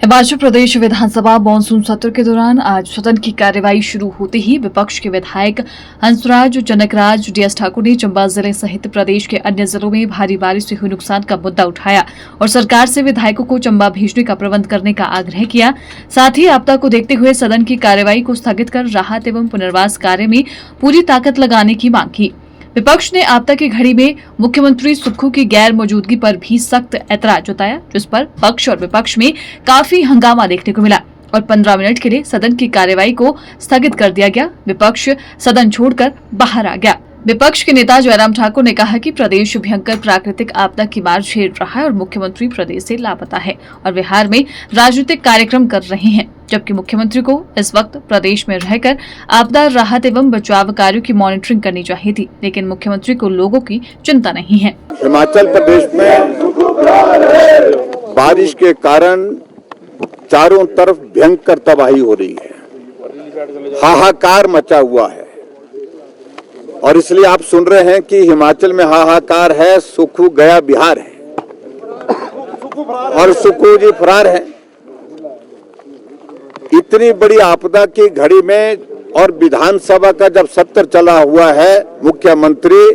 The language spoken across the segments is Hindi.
हिमाचल प्रदेश विधानसभा मानसून सत्र के दौरान आज सदन की कार्यवाही शुरू होते ही विपक्ष के विधायक हंसराज, जनकराज, डीएस ठाकुर ने चंबा जिले सहित प्रदेश के अन्य जिलों में भारी बारिश से हुए नुकसान का मुद्दा उठाया और सरकार से विधायकों को चंबा भेजने का प्रबंध करने का आग्रह किया। साथ ही आपदा को देखते हुए सदन की कार्यवाही को स्थगित कर राहत एवं पुनर्वास कार्य में पूरी ताकत लगाने की मांग की। विपक्ष ने आपदा की घड़ी में मुख्यमंत्री सुक्खू की गैर मौजूदगी पर भी सख्त ऐतराज जताया, जिस पर पक्ष और विपक्ष में काफी हंगामा देखने को मिला और 15 मिनट के लिए सदन की कार्यवाही को स्थगित कर दिया गया। विपक्ष सदन छोड़कर बाहर आ गया। विपक्ष के नेता जयराम ठाकुर ने कहा कि प्रदेश भयंकर प्राकृतिक आपदा की मार झेल रहा है और मुख्यमंत्री प्रदेश से लापता है और बिहार में राजनीतिक कार्यक्रम कर रहे हैं, जबकि मुख्यमंत्री को इस वक्त प्रदेश में रहकर आपदा राहत एवं बचाव कार्यों की मॉनिटरिंग करनी चाहिए थी, लेकिन मुख्यमंत्री को लोगों की चिंता नहीं है। हिमाचल प्रदेश में बारिश के कारण चारों तरफ भयंकर तबाही हो रही है, हाहाकार मचा हुआ है और इसलिए आप सुन रहे हैं कि हिमाचल में हाहाकार है, सुक्खू गया बिहार है और सुक्खू जी फरार है। इतनी बड़ी आपदा की घड़ी में और विधानसभा का जब सत्र चला हुआ है, मुख्यमंत्री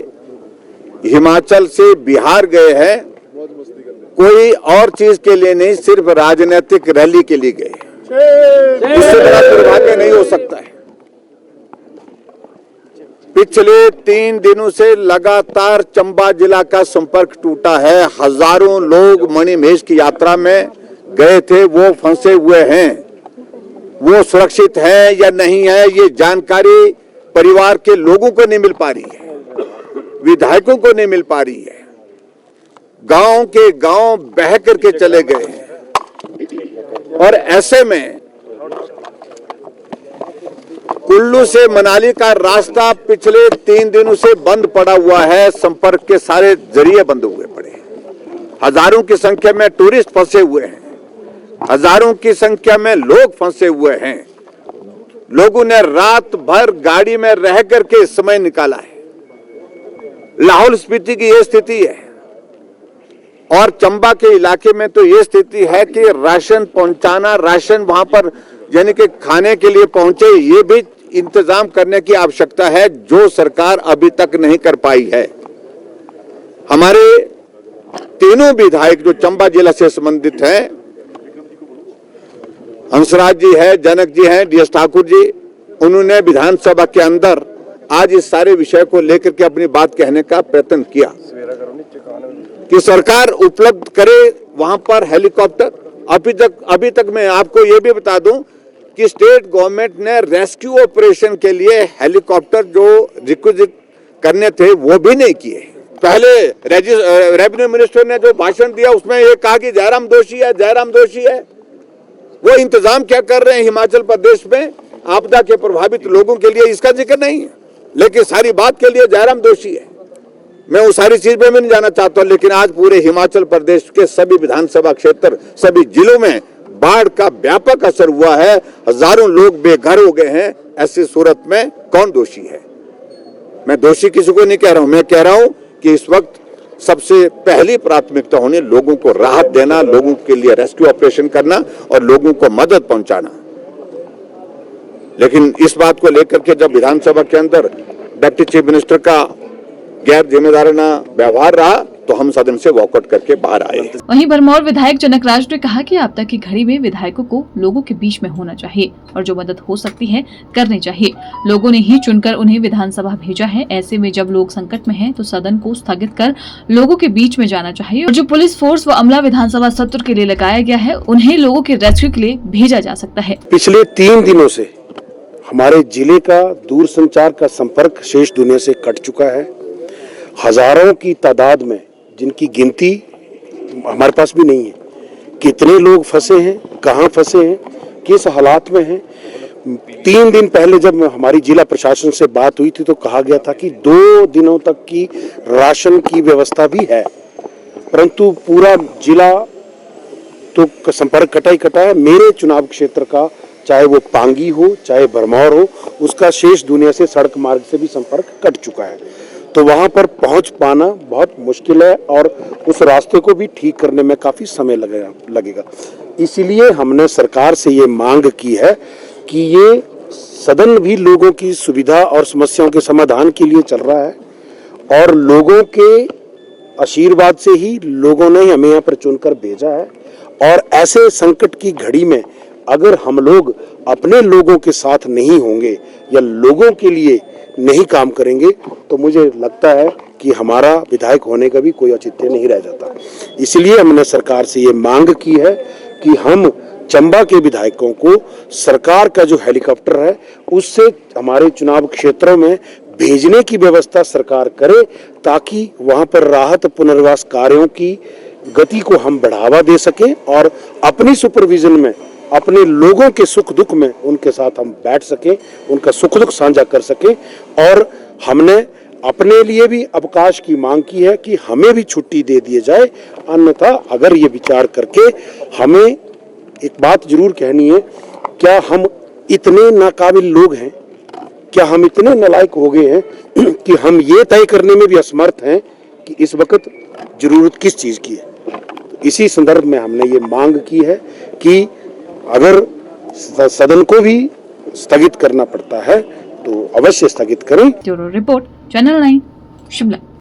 हिमाचल से बिहार गए हैं, कोई और चीज के लिए नहीं, सिर्फ राजनीतिक रैली के लिए गए। इससे बड़ा दुर्भाग्य नहीं हो सकता है। पिछले 3 दिनों से लगातार चंबा जिला का संपर्क टूटा है। हजारों लोग मणिमहेश की यात्रा में गए थे, वो फंसे हुए हैं। वो सुरक्षित है या नहीं है, ये जानकारी परिवार के लोगों को नहीं मिल पा रही है, विधायकों को नहीं मिल पा रही है। गांव के गांव बह करके चले गए हैं और ऐसे में कुल्लू से मनाली का रास्ता पिछले 3 दिनों से बंद पड़ा हुआ है, संपर्क के सारे जरिए बंद हुए पड़े हैं। हजारों की संख्या में टूरिस्ट फंसे हुए हैं, हजारों की संख्या में लोग फंसे हुए हैं। लोगों ने रात भर गाड़ी में रह करके समय निकाला है। लाहौल स्पीति की यह स्थिति है और चंबा के इलाके में तो यह स्थिति है कि राशन पहुंचाना, राशन वहां पर यानी कि खाने के लिए पहुंचे, ये भी इंतजाम करने की आवश्यकता है, जो सरकार अभी तक नहीं कर पाई है। हमारे तीनों विधायक जो चंबा जिला से संबंधित हैं, हंसराज जी है, जनक जी हैं, डीएस ठाकुर जी, उन्होंने विधानसभा के अंदर आज इस सारे विषय को लेकर के अपनी बात कहने का प्रयत्न किया कि सरकार उपलब्ध करे वहां पर हेलीकॉप्टर। अभी तक मैं आपको यह भी बता दूं कि स्टेट गवर्नमेंट ने रेस्क्यू ऑपरेशन के लिए हेलीकॉप्टर जो रिक्विजिट करने थे वो भी नहीं किए। पहले रेवेन्यू मिनिस्टर ने जो भाषण दिया उसमें ये कहा कि जयराम दोषी है, जयराम दोषी है। वो इंतजाम क्या कर रहे हैं हिमाचल प्रदेश में आपदा के प्रभावित लोगों के लिए, इसका जिक्र नहीं है, लेकिन सारी बात के लिए जयराम दोषी है। मैं उस सारी चीज में भी नहीं जाना चाहता, लेकिन आज पूरे हिमाचल प्रदेश के सभी विधानसभा क्षेत्र, सभी जिलों में बाढ़ का व्यापक असर हुआ है, हजारों लोग बेघर हो गए हैं। ऐसी सूरत में कौन दोषी है? मैं दोषी किसी को नहीं कह रहा हूं, मैं कह रहा हूं कि इस वक्त सबसे पहली प्राथमिकता होनी लोगों को राहत देना, लोगों के लिए रेस्क्यू ऑपरेशन करना और लोगों को मदद पहुंचाना। लेकिन इस बात को लेकर के जब विधानसभा के अंदर डिप्टी चीफ मिनिस्टर का गैर जिम्मेदाराना व्यवहार रहा तो हम सदन से वॉकआउट करके बाहर आए। वहीं भरमौर विधायक जनकराज ने कहा कि आपदा की घड़ी में विधायकों को लोगों के बीच में होना चाहिए और जो मदद हो सकती है करनी चाहिए। लोगों ने ही चुनकर उन्हें विधानसभा भेजा है। ऐसे में जब लोग संकट में हैं तो सदन को स्थगित कर लोगों के बीच में जाना चाहिए और जो पुलिस फोर्स व अमला विधानसभा सत्र के लिए लगाया गया है उन्हें लोगों के रेस्क्यू के लिए भेजा जा सकता है। पिछले 3 दिनों से हमारे जिले का दूरसंचार का संपर्क शेष दुनिया से कट चुका है। हजारों की तादाद में, जिनकी गिनती हमारे पास भी नहीं है, कितने लोग फंसे हैं, कहां फंसे हैं, किस हालात में हैं। 3 दिन पहले जब हमारी जिला प्रशासन से बात हुई थी तो कहा गया था कि 2 दिनों तक की राशन की व्यवस्था भी है, परंतु पूरा जिला तो संपर्क कटा ही कटा है। मेरे चुनाव क्षेत्र का, चाहे वो पांगी हो चाहे भरमौर हो, उसका शेष दुनिया से सड़क मार्ग से भी संपर्क कट चुका है। तो वहां पर पहुंच पाना बहुत मुश्किल है और उस रास्ते को भी ठीक करने में काफी समय लगेगा। इसीलिए हमने सरकार से ये मांग की है कि ये सदन भी लोगों की सुविधा और समस्याओं के समाधान के लिए चल रहा है और लोगों के आशीर्वाद से ही लोगों ने हमें यहाँ पर चुनकर भेजा है। और ऐसे संकट की घड़ी में अगर हम लोग अपने लोगों के साथ नहीं होंगे या लोगों के लिए नहीं काम करेंगे तो मुझे लगता है कि हमारा विधायक होने का भी कोई औचित्य नहीं रह जाता। इसलिए हमने सरकार से ये मांग की है कि हम चंबा के विधायकों को सरकार का जो हेलीकॉप्टर है उससे हमारे चुनाव क्षेत्रों में भेजने की व्यवस्था सरकार करे, ताकि वहां पर राहत पुनर्वास कार्यों की गति को हम बढ़ावा दे सकें और अपनी सुपरविजन में अपने लोगों के सुख दुख में उनके साथ हम बैठ सकें, उनका सुख दुख साझा कर सकें। और हमने अपने लिए भी अवकाश की मांग की है कि हमें भी छुट्टी दे दी जाए। अन्यथा अगर ये विचार करके हमें एक बात जरूर कहनी है, क्या हम इतने नाकाबिल लोग हैं, क्या हम इतने नालायक हो गए हैं कि हम ये तय करने में भी असमर्थ हैं कि इस वक्त जरूरत किस चीज की है। इसी संदर्भ में हमने ये मांग की है कि अगर सदन को भी स्थगित करना पड़ता है तो अवश्य स्थगित करें। Bureau report, channel 9, Shimla.